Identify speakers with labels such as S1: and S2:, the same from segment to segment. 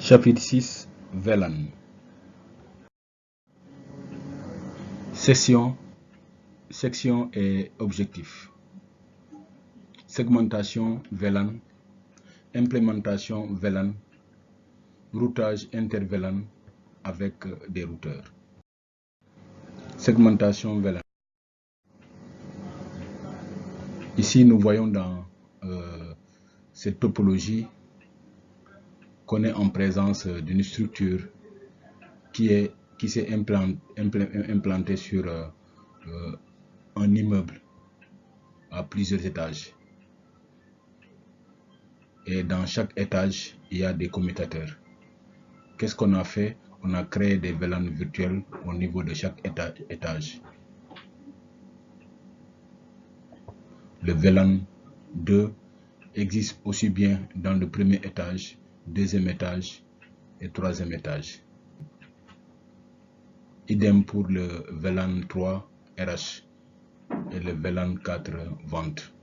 S1: Chapitre 6 VLAN. Section et objectifs. Segmentation VLAN. Implémentation VLAN. Routage inter-VLAN avec des routeurs. Segmentation VLAN. Ici, nous voyons dans cette topologie qu'on est en présence d'une structure qui s'est implantée sur un immeuble à plusieurs étages. Et dans chaque étage, il y a des commutateurs. Qu'est-ce qu'on a fait? On a créé des VLAN virtuels au niveau de chaque étage. Le VLAN 2 existe aussi bien dans le premier étage, deuxième étage et troisième étage. Idem pour le VLAN 3 RH et le VLAN 4 vente.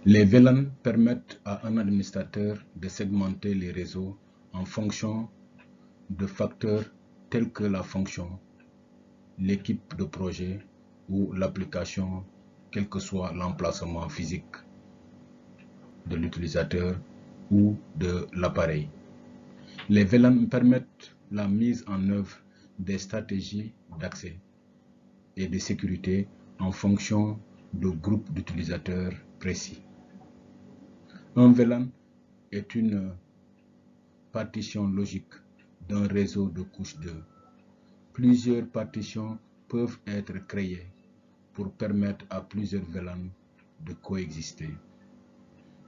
S1: Les VLAN permettent à un administrateur de segmenter les réseaux en fonction de facteurs tels que la fonction, l'équipe de projet ou l'application, quel que soit l'emplacement physique de l'utilisateur ou de l'appareil. Les VLAN permettent la mise en œuvre des stratégies d'accès et de sécurité en fonction de groupes d'utilisateurs précis. Un VLAN est une partition logique d'un réseau de couche 2. Plusieurs partitions peuvent être créées pour permettre à plusieurs VLAN de coexister.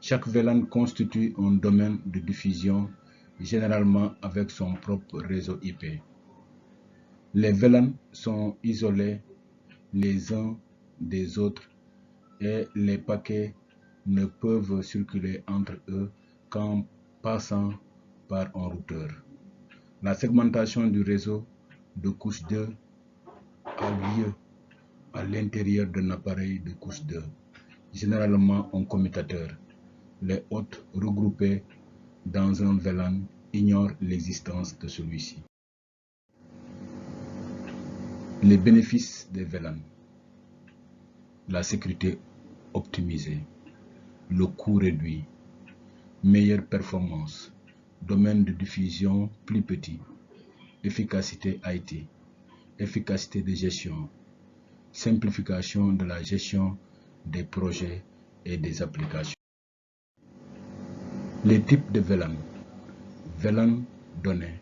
S1: Chaque VLAN constitue un domaine de diffusion, généralement avec son propre réseau IP. Les VLAN sont isolés les uns des autres et les paquets ne peuvent circuler entre eux qu'en passant par un routeur. La segmentation du réseau de couche 2 a lieu à l'intérieur d'un appareil de couche 2, généralement un commutateur. Les hôtes regroupés dans un VLAN ignorent l'existence de celui-ci. Les bénéfices des VLAN: la sécurité optimisée, le coût réduit, meilleure performance, domaine de diffusion plus petit, efficacité IT, efficacité de gestion, simplification de la gestion des projets et des applications. Les types de VLAN: VLAN données,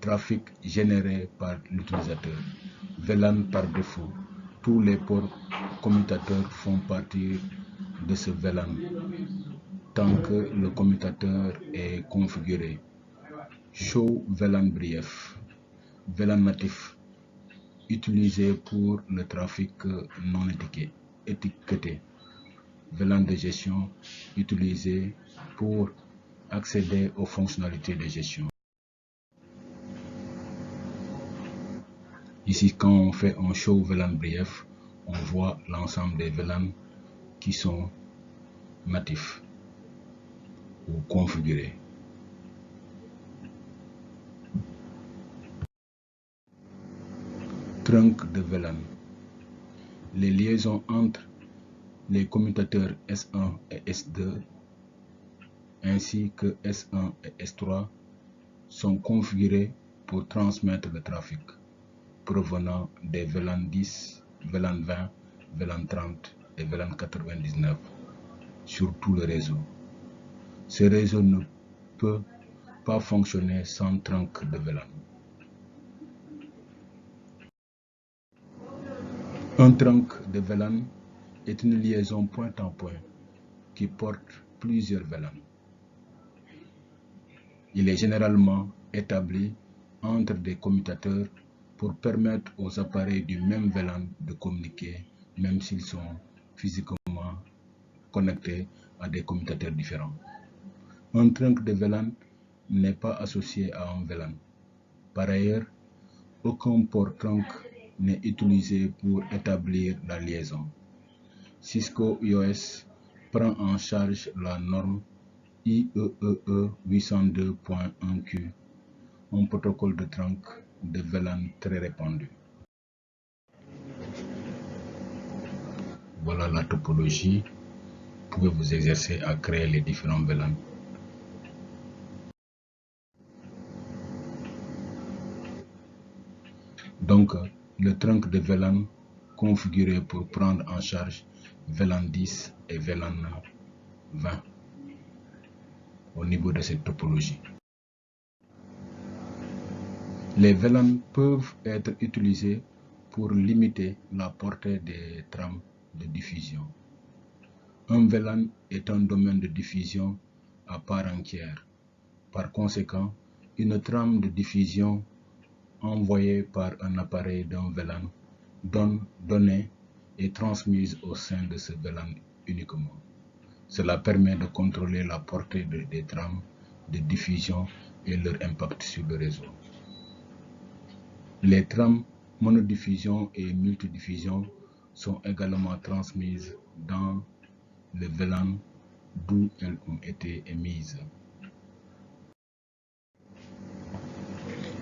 S1: trafic généré par l'utilisateur, VLAN par défaut. Tous les ports commutateurs font partie de ce VLAN tant que le commutateur est configuré. Show VLAN brief, VLAN natif, utilisé pour le trafic non étiqueté. VLAN de gestion, utilisé pour accéder aux fonctionnalités de gestion. Ici, quand on fait un show VLAN brief, on voit l'ensemble des VLAN qui sont natifs ou configurés. Trunk de VLAN. Les liaisons entre les commutateurs S1 et S2 ainsi que S1 et S3 sont configurés pour transmettre le trafic provenant des VLAN 10, VLAN 20, VLAN 30 et VLAN 99 sur tout le réseau. Ce réseau ne peut pas fonctionner sans trunk de VLAN. Un trunk de VLAN est une liaison point en point qui porte plusieurs VLAN. Il est généralement établi entre des commutateurs pour permettre aux appareils du même VLAN de communiquer, même s'ils sont physiquement connectés à des commutateurs différents. Un trunk de VLAN n'est pas associé à un VLAN. Par ailleurs, aucun port trunk n'est utilisé pour établir la liaison. Cisco IOS prend en charge la norme IEEE 802.1Q, un protocole de trunk de VLAN très répandu. Voilà la topologie. Vous pouvez vous exercer à créer les différents VLAN. Donc, le trunk de VLAN configuré pour prendre en charge VLAN 10 et VLAN 20 au niveau de cette topologie. Les VLAN peuvent être utilisés pour limiter la portée des trames de diffusion. Un VLAN est un domaine de diffusion à part entière. Par conséquent, une trame de diffusion envoyée par un appareil d'un VLAN donnée est transmise au sein de ce VLAN uniquement. Cela permet de contrôler la portée des trames de diffusion et leur impact sur le réseau. Les trames monodiffusion et multidiffusion sont également transmises dans le VLAN d'où elles ont été émises.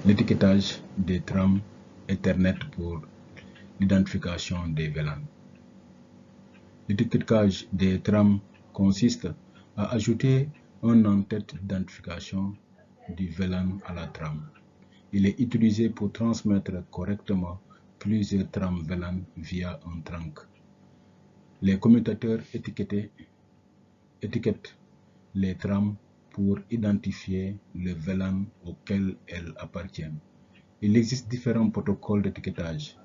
S1: L'étiquetage des trames Ethernet pour l'identification des VLAN. L'étiquetage des trames consiste à ajouter un en-tête d'identification du VLAN à la trame. Il est utilisé pour transmettre correctement plusieurs trames VLAN via un trunk. Les commutateurs étiquettent les trames pour identifier le VLAN auquel elles appartiennent. Il existe différents protocoles d'étiquetage.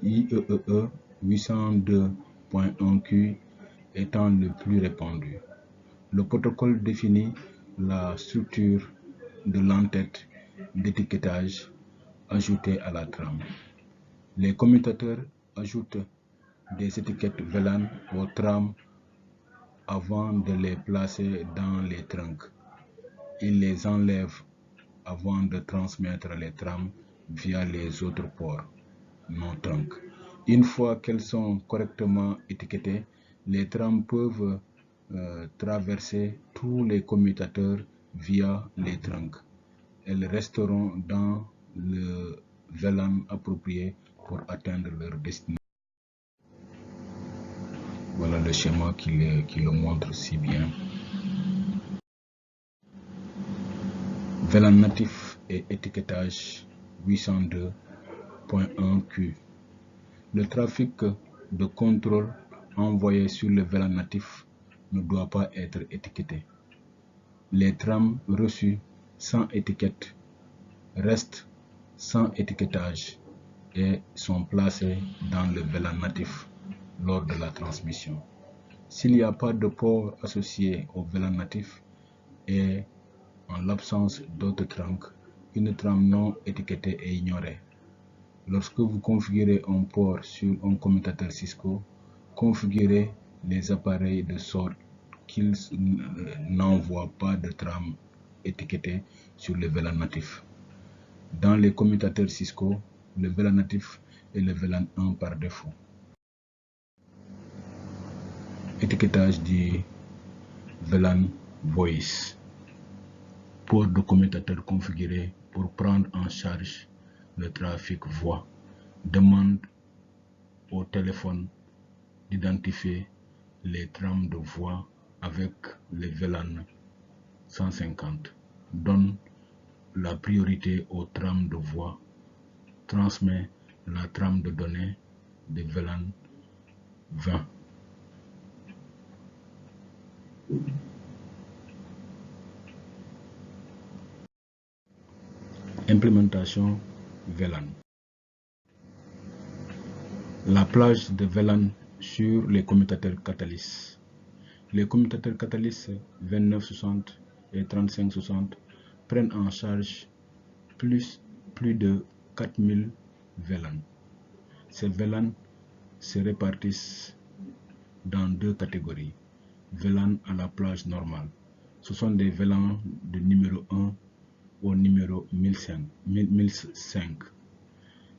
S1: IEEE 802.1Q étant le plus répandu. Le protocole définit la structure de l'entête d'étiquetage ajoutée à la trame. Les commutateurs ajoutent des étiquettes VLAN aux trames avant de les placer dans les trunks. Ils les enlèvent avant de transmettre les trames via les autres ports non trunks. Une fois qu'elles sont correctement étiquetées, les trames peuvent traverser tous les commutateurs via les trunks. Elles resteront dans le VLAN approprié pour atteindre leur destination. Voilà le schéma qui le montre si bien. VLAN natif et étiquetage 802.1Q. Le trafic de contrôle envoyé sur le VLAN natif ne doit pas être étiqueté. Les trames reçues sans étiquette restent sans étiquetage et sont placées dans le VLAN natif lors de la transmission. S'il n'y a pas de port associé au VLAN natif et en l'absence d'autres trunks, une trame non étiquetée est ignorée. Lorsque vous configurez un port sur un commutateur Cisco, configurez les appareils de sorte qu'ils n'envoient pas de trame étiquetée sur le VLAN natif. Dans les commutateurs Cisco, le VLAN natif est le VLAN 1 par défaut. Étiquetage du VLAN Voice. Port de commutateur configuré pour prendre en charge le trafic voix. Demande au téléphone d'identifier les trames de voix avec le VLAN 150. Donne la priorité aux trames de voix. Transmet la trame de données de VLAN 20. Implémentation VLAN. La plage de VLAN sur les commutateurs Catalyst. Les commutateurs Catalyst 2960 et 3560 prennent en charge plus de 4000 VLAN. Ces VLAN se répartissent dans deux catégories. VLAN à la plage normale. Ce sont des VLAN de numéro 1 au numéro 1005.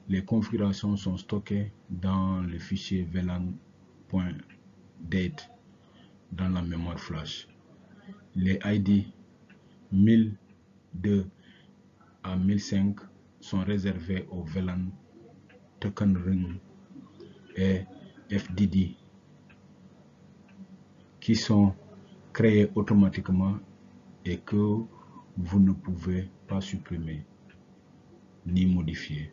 S1: Les configurations sont stockées dans le fichier VLAN.date. dans la mémoire flash. Les ID 1002 à 1005 sont réservés aux VLAN Token Ring et FDD qui sont créés automatiquement et que vous ne pouvez pas supprimer ni modifier.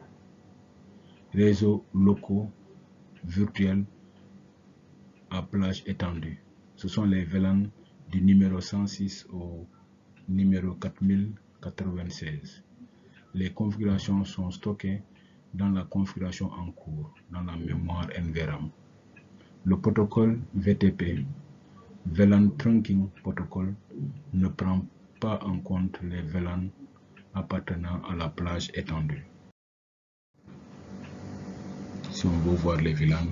S1: Réseaux locaux virtuels à plage étendue. Ce sont les VLAN du numéro 106 au numéro 4096. Les configurations sont stockées dans la configuration en cours, dans la mémoire NVRAM. Le protocole VTP, VLAN Trunking Protocol, ne prend pas en compte les VLAN appartenant à la plage étendue. Si on veut voir les VLAN,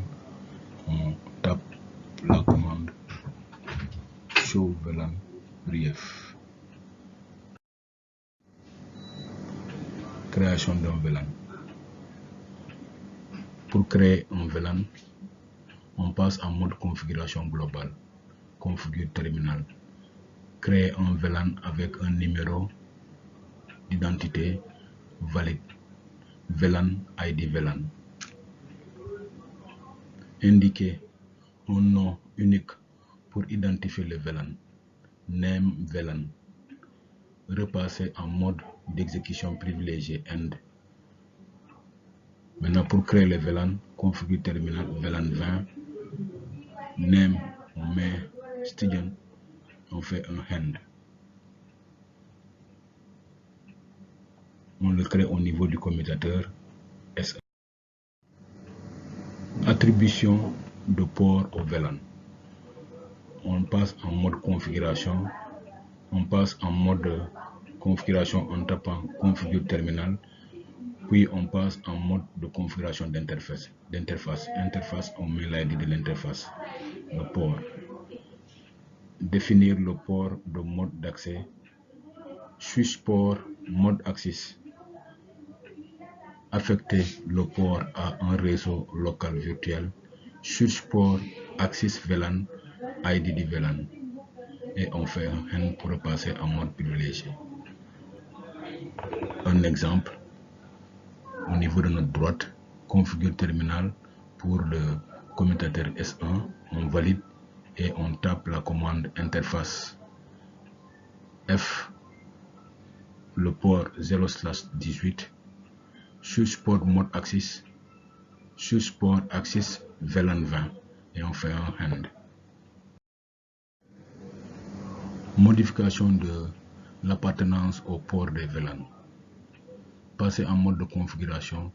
S1: on tape la commande Show VLAN brief. Création d'un VLAN. Pour créer un VLAN, on passe en mode configuration globale, configure terminal. Créer un VLAN avec un numéro d'identité valide, VLAN ID VLAN. Indiquer un nom unique pour identifier le VLAN, name VLAN. Repasser en mode d'exécution privilégié end. Maintenant, pour créer le VLAN, configure terminal VLAN 20, name, on met student, on fait un end. On le crée au niveau du commutateur S1. Attribution de port au VLAN. On passe en mode configuration. On passe en mode configuration en tapant configure terminal. Puis on passe en mode de configuration d'interface. Interface, on met l'ID de l'interface. Le port. Définir le port de mode d'accès. Switch port mode access. Affecter le port à un réseau local virtuel. Switch port access VLAN, ID du VLAN. Et on fait un end pour repasser en mode privilégié. Un exemple, au niveau de notre droite, configure terminal pour le commutateur S1, on valide et on tape la commande interface F, le port 0/18, switch port mode access, switch port access VLAN 20 et on fait un end. Modification de l'appartenance au port des VLAN. Passer en mode de configuration,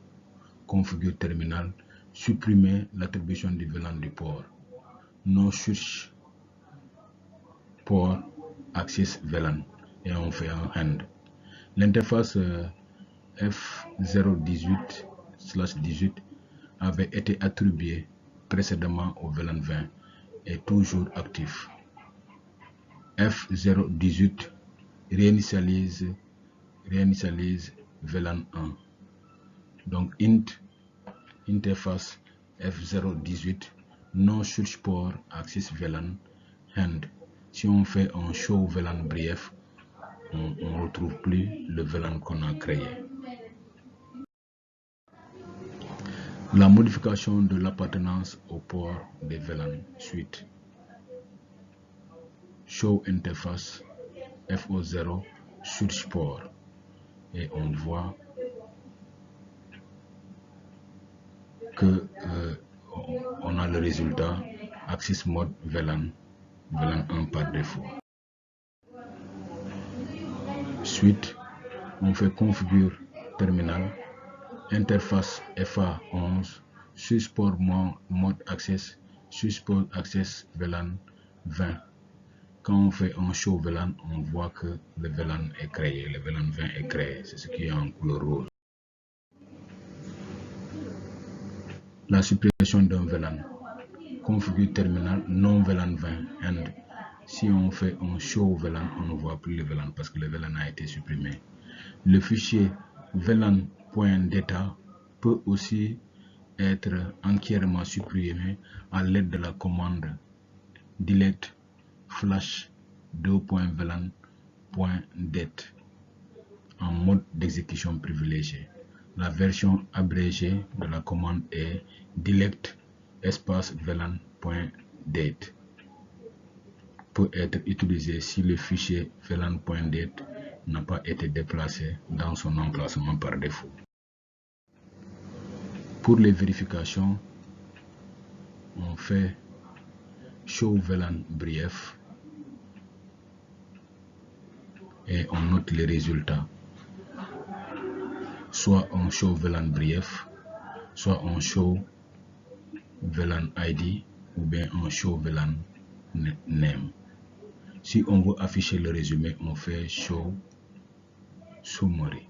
S1: configure terminal, supprimer l'attribution du VLAN du port. No switch port access VLAN et on fait un end. L'interface F018/18 avait été attribuée précédemment au VLAN 20 et toujours actif. F018 réinitialise VLAN 1. Donc int interface F018 no switch port access VLAN end. Si on fait un show VLAN brief, on ne retrouve plus le VLAN qu'on a créé. La modification de l'appartenance au port des VLAN suite. Show interface FO0 switch port et on voit que on a le résultat access mode VLAN 1 par défaut. Suite, on fait configure terminal, interface FA11, switch port mode access, switch port access VLAN 20. Quand on fait un show VLAN, on voit que le VLAN est créé, le VLAN 20 est créé, c'est ce qui est en couleur rose. La suppression d'un VLAN. Configure terminal non VLAN 20 end. Si on fait un show VLAN, on ne voit plus le VLAN parce que le VLAN a été supprimé. Le fichier VLAN.data peut aussi être entièrement supprimé à l'aide de la commande delete flash $VLAN.date en mode d'exécution privilégié. La version abrégée de la commande est delete espace VLAN.date. Peut être utilisé si le fichier VLAN.date n'a pas été déplacé dans son emplacement par défaut. Pour les vérifications, on fait show VLAN brief et on note les résultats. Soit on show VLAN brief, soit on show VLAN ID ou bien on show VLAN name. Si on veut afficher le résumé, on fait show summary.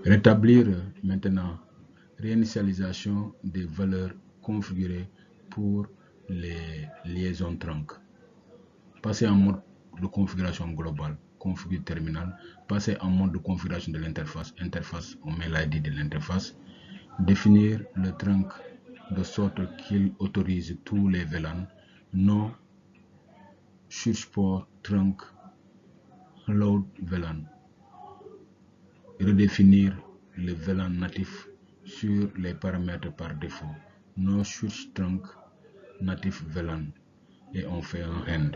S1: Rétablir maintenant réinitialisation des valeurs configurées pour les liaisons trunk. Passer en mode de configuration globale, configure terminal. Passer en mode de configuration de l'interface, interface, on met l'ID de l'interface. Définir le trunk de sorte qu'il autorise tous les VLAN, no surport trunk load VLAN. Redéfinir le VLAN natif sur les paramètres par défaut, no switch trunk natif VLAN, et on fait un end.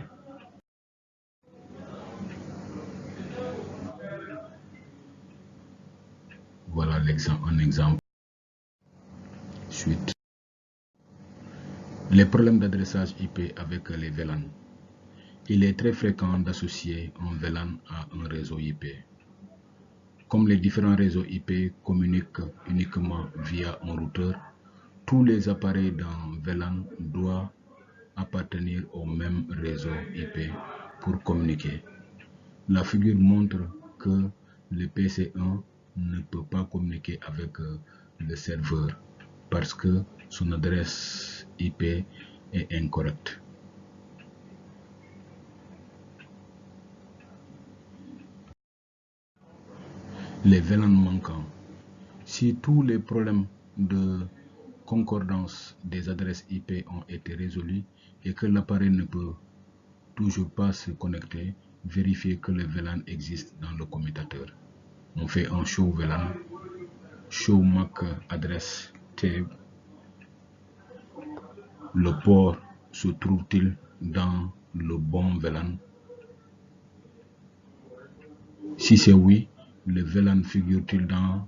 S1: Voilà un exemple. Suite. Les problèmes d'adressage IP avec les VLAN. Il est très fréquent d'associer un VLAN à un réseau IP. Comme les différents réseaux IP communiquent uniquement via un routeur, tous les appareils d'un VLAN doivent appartenir au même réseau IP pour communiquer. La figure montre que le PC1 ne peut pas communiquer avec le serveur parce que son adresse IP est incorrecte. Les VLAN manquants. Si tous les problèmes de concordance des adresses IP ont été résolus et que l'appareil ne peut toujours pas se connecter, vérifiez que le VLAN existe dans le commutateur. On fait un show VLAN, show MAC address table. Le port se trouve-t-il dans le bon VLAN? Si c'est oui, le VLAN figure-t-il dans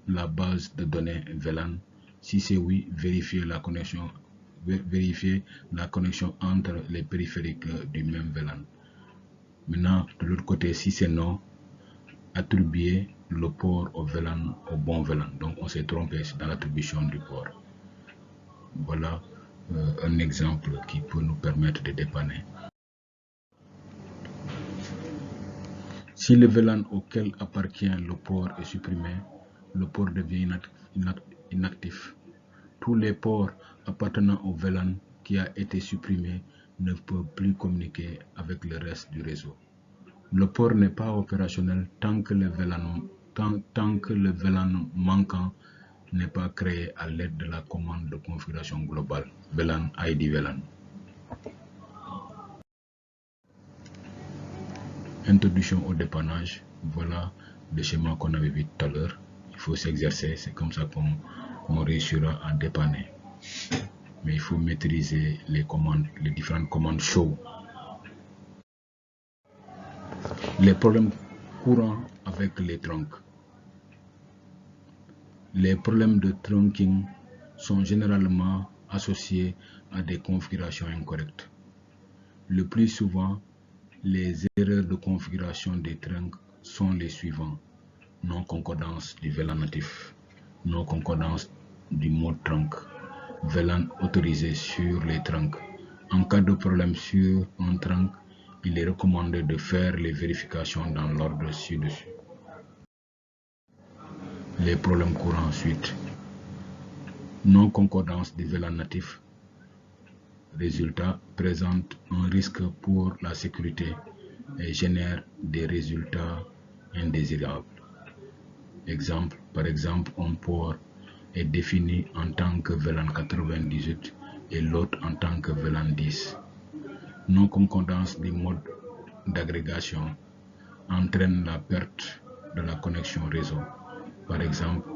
S1: la base de données VLAN? Si c'est oui, vérifiez la connexion entre les périphériques du même VLAN. Maintenant, de l'autre côté, si c'est non, attribuez le port au bon VLAN. Donc, on s'est trompé dans l'attribution du port. Voilà un exemple qui peut nous permettre de dépanner. Si le VLAN auquel appartient le port est supprimé, le port devient inactif. Tous les ports appartenant au VLAN qui a été supprimé ne peuvent plus communiquer avec le reste du réseau. Le port n'est pas opérationnel tant que le VLAN manquant n'est pas créé à l'aide de la commande de configuration globale VLAN ID VLAN. Introduction au dépannage. Voilà le schéma qu'on avait vu tout à l'heure. Il faut s'exercer, c'est comme ça qu'on réussira à dépanner. Mais il faut maîtriser les différentes commandes show. Les problèmes courants avec les trunks. Les problèmes de trunking sont généralement associés à des configurations incorrectes. Le plus souvent, les erreurs de configuration des trunks sont les suivants: non-concordance du VLAN natif, non-concordance du mode trunk, VLAN autorisé sur les trunks. En cas de problème sur un trunk, il est recommandé de faire les vérifications dans l'ordre ci-dessus. Les problèmes courants ensuite. Non-concordance du VLAN natif. Résultat présente un risque pour la sécurité et génère des résultats indésirables. Par exemple, un port est défini en tant que VLAN 98 et l'autre en tant que VLAN 10. Non-concordance du mode d'agrégation entraîne la perte de la connexion réseau. Par exemple,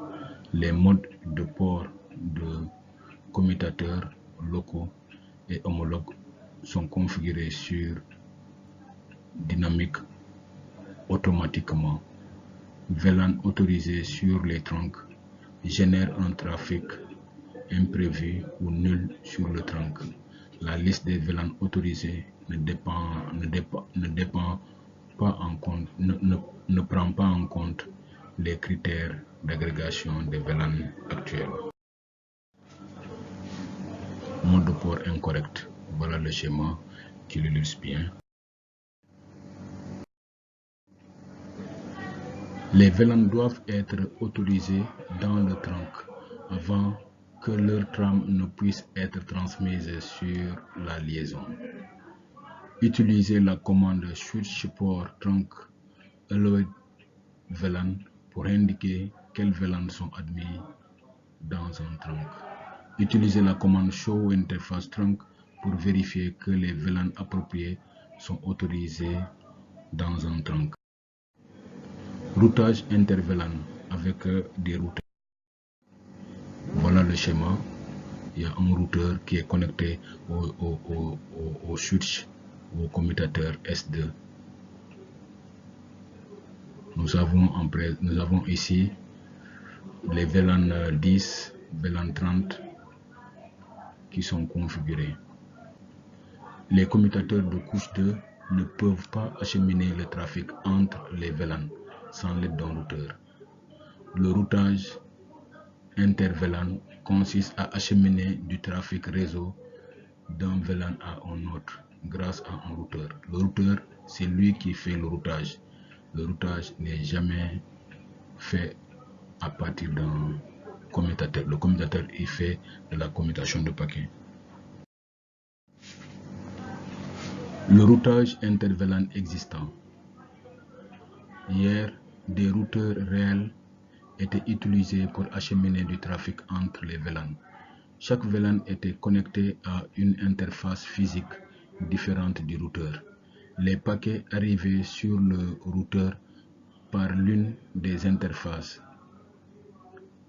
S1: les modes de port de commutateurs locaux et homologues sont configurés sur dynamique automatiquement. VLAN autorisé sur les troncs génère un trafic imprévu ou nul sur le tronc. La liste des VLAN autorisés ne prend pas en compte les critères d'agrégation des VLAN actuels. Mode de port incorrect. Voilà le schéma qui l'illustre bien. Les VLAN doivent être autorisés dans le tronc avant que leur trame ne puisse être transmise sur la liaison. Utilisez la commande switch port trunk allowed VLAN pour indiquer quels VLAN sont admis dans un trunk. Utilisez la commande show interface trunk pour vérifier que les VLAN appropriés sont autorisés dans un trunk. Routage inter-VLAN avec des routeurs. Voilà le schéma. Il y a un routeur qui est connecté au switch ou au commutateur S2. Nous avons ici les VLAN 10, VLAN 30 qui sont configurés. Les commutateurs de couche 2 ne peuvent pas acheminer le trafic entre les VLAN sans l'aide d'un routeur. Le routage inter-VLAN consiste à acheminer du trafic réseau d'un VLAN à un autre grâce à un routeur. Le routeur, c'est lui qui fait le routage. Le routage n'est jamais fait à partir d'un commutateur. Le commutateur est fait de la commutation de paquets. Le routage inter-VLAN existant. Hier, des routeurs réels étaient utilisés pour acheminer du trafic entre les VLAN. Chaque VLAN était connecté à une interface physique différente du routeur. Les paquets arrivaient sur le routeur par l'une des interfaces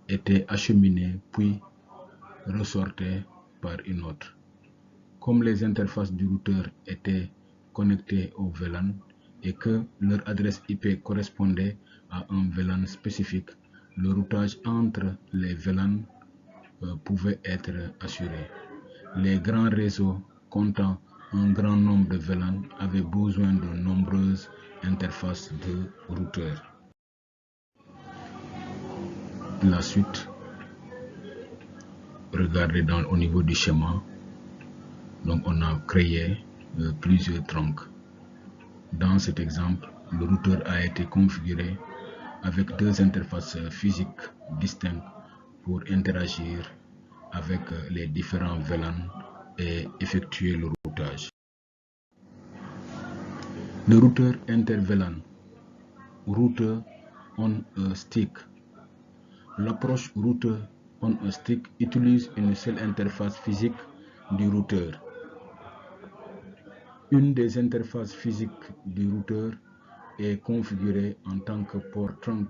S1: étaient acheminés puis ressortaient par une autre. Comme les interfaces du routeur étaient connectées au VLAN et que leur adresse IP correspondait à un VLAN spécifique, le routage entre les VLAN pouvait être assuré. Les grands réseaux comptant un grand nombre de VLAN avaient besoin de nombreuses interfaces de routeurs. La suite, regardez au niveau du schéma. Donc on a créé plusieurs troncs. Dans cet exemple, le routeur a été configuré avec deux interfaces physiques distinctes pour interagir avec les différents VLAN et effectuer le routage. Le routeur inter-VLAN, router on a stick. L'approche router on a stick utilise une seule interface physique du routeur. Une des interfaces physiques du routeur est configurée en tant que port trunk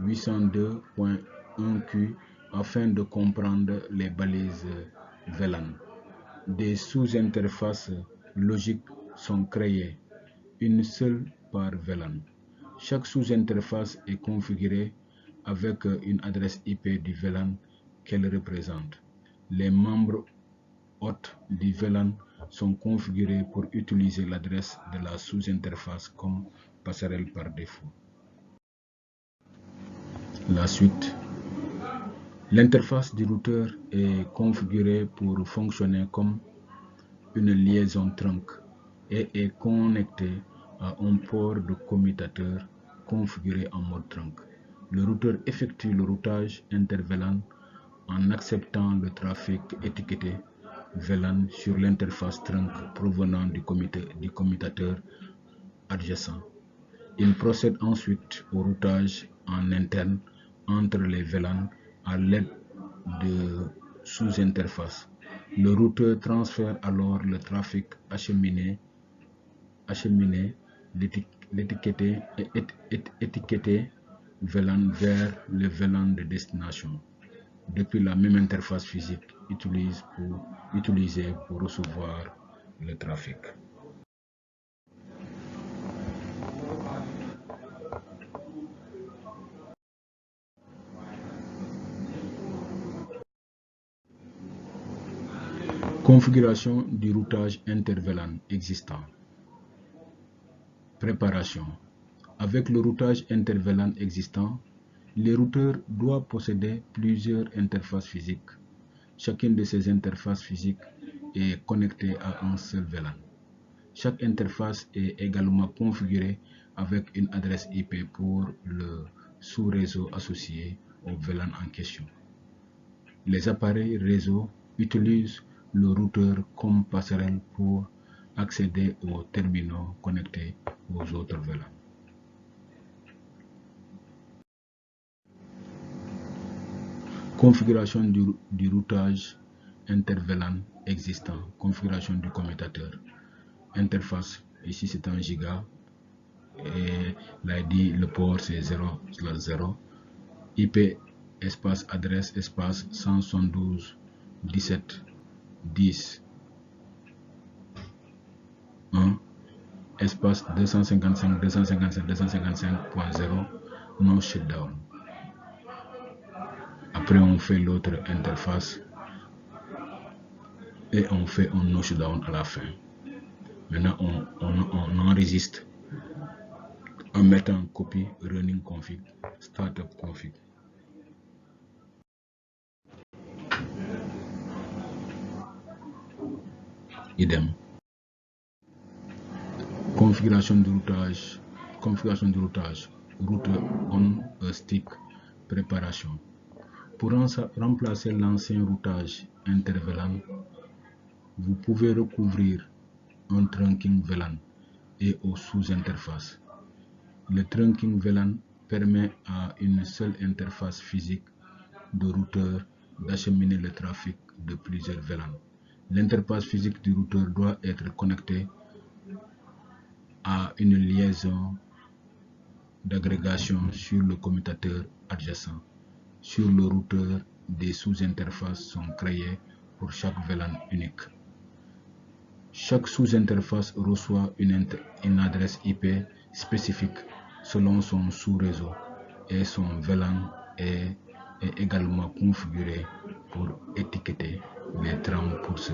S1: 802.1q afin de comprendre les balises VLAN. Des sous-interfaces logiques sont créées, une seule par VLAN. Chaque sous-interface est configurée avec une adresse IP du VLAN qu'elle représente. Les membres hôtes du VLAN sont configurés pour utiliser l'adresse de la sous-interface comme passerelle par défaut. La suite. L'interface du routeur est configurée pour fonctionner comme une liaison trunk et est connectée à un port de commutateur configuré en mode trunk. Le routeur effectue le routage inter-VLAN en acceptant le trafic étiqueté VLAN sur l'interface trunk provenant du commutateur adjacent. Il procède ensuite au routage en interne entre les VLAN à l'aide de sous-interfaces. Le routeur transfère alors le trafic acheminé l'étiqueté VLAN vers le VLAN de destination depuis la même interface physique utilisée pour recevoir le trafic. Configuration du routage inter-VLAN existant. Préparation. Avec le routage inter-VLAN existant, les routeurs doivent posséder plusieurs interfaces physiques. Chacune de ces interfaces physiques est connectée à un seul VLAN. Chaque interface est également configurée avec une adresse IP pour le sous-réseau associé au VLAN en question. Les appareils réseau utilisent le routeur comme passerelle pour accéder aux terminaux connectés aux autres VLAN. Configuration du routage inter-VLAN existant. Configuration du commutateur. Interface, ici c'est 1 giga et l'ID, le port c'est 0/0. IP, espace adresse, espace 172.17.10.1, espace 255.255.255.0, no shutdown. Après on fait l'autre interface et on fait un no shutdown à la fin. Maintenant on enregistre en mettant copie running config, startup config. Idem. Configuration du routage. Routeur on a stick. Préparation. Pour remplacer l'ancien routage inter-VLAN, vous pouvez recouvrir un trunking VLAN et aux sous-interfaces. Le trunking VLAN permet à une seule interface physique de routeur d'acheminer le trafic de plusieurs VLAN. L'interface physique du routeur doit être connectée à une liaison d'agrégation sur le commutateur adjacent. Sur le routeur, des sous-interfaces sont créées pour chaque VLAN unique. Chaque sous-interface reçoit une adresse IP spécifique selon son sous-réseau et son VLAN est également configuré pour étiqueter les trams pour ce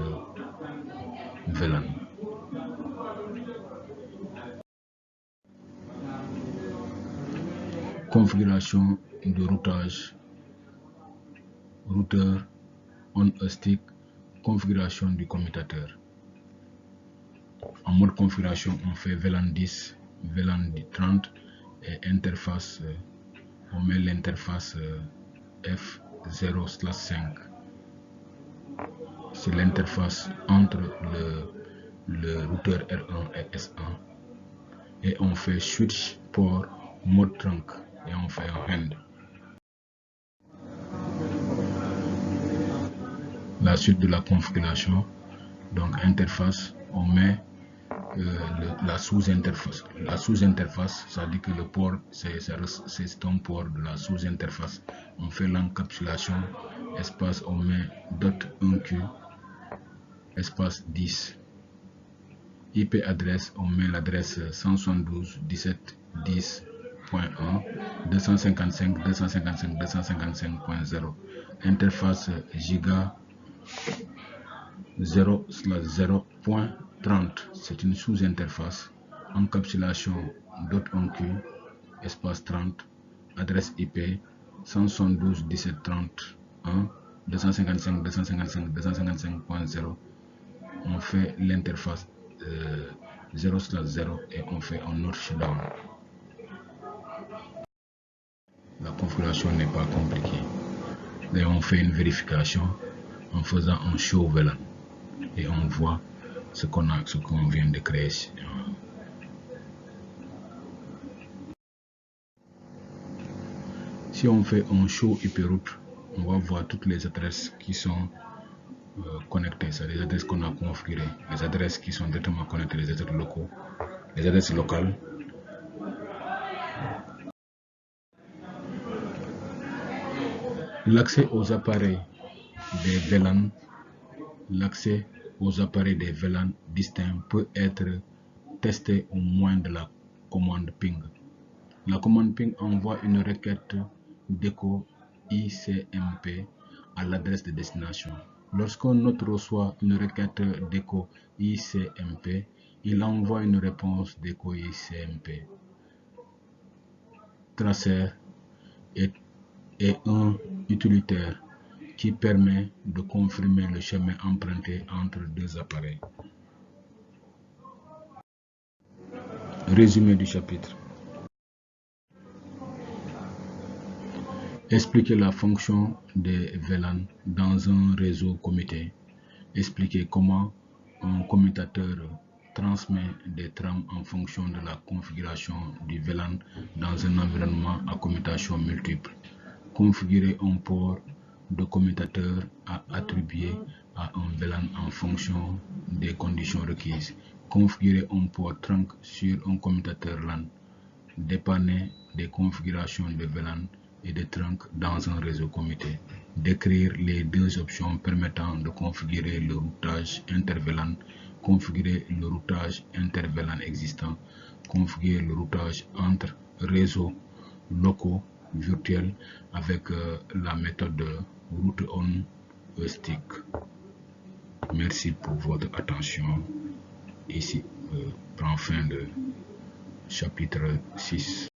S1: VLAN. Configuration de routage. Routeur on a stick. Configuration du commutateur. En mode configuration, on fait VLAN 10, VLAN 30 et interface, on met l'interface F0/5. C'est l'interface entre le routeur R1 et S1. Et on fait switch port mode trunk et on fait un hand. La suite de la configuration, donc interface, on met la sous-interface. La sous-interface, ça dit que le port, c'est un port de la sous-interface. On fait l'encapsulation, espace, on met .1Q, espace 10. IP adresse, on met l'adresse 172.17.10.1, 255.255.255.0. Interface giga 0/0.30, c'est une sous-interface. Encapsulation .1Q, espace 30, adresse IP 172.17.30.1, 255.255.255.0. On fait l'interface 0/0 et on fait un autre shutdown. La configuration n'est pas compliquée. Et on fait une vérification en faisant un show VLAN et on voit ce qu'on vient de créer. Si on fait un show IP route, on va voir toutes les adresses qui sont connectées, c'est les adresses qu'on a configurées, les adresses qui sont directement connectées, les adresses locaux, les adresses locales. L'accès aux appareils des VLAN, l'accès aux appareils des VLAN distincts peut être testé au moyen de la commande ping. La commande ping envoie une requête d'écho ICMP à l'adresse de destination. Lorsqu'un autre reçoit une requête d'écho ICMP, il envoie une réponse d'écho ICMP. Tracer est un utilitaire qui permet de confirmer le chemin emprunté entre deux appareils. Résumé du chapitre. Expliquer la fonction des VLAN dans un réseau commuté. Expliquer comment un commutateur transmet des trames en fonction de la configuration du VLAN dans un environnement à commutation multiple. Configurer un port de commutateur à attribuer à un VLAN en fonction des conditions requises. Configurer un port trunk sur un commutateur LAN. Dépanner des configurations de VLAN et de trunk dans un réseau commuté. Décrire les deux options permettant de configurer le routage inter-VLAN, configurer le routage inter-VLAN existant, configurer le routage entre réseaux locaux virtuels avec la méthode route on stick. Merci pour votre attention. Ici prend fin le chapitre 6.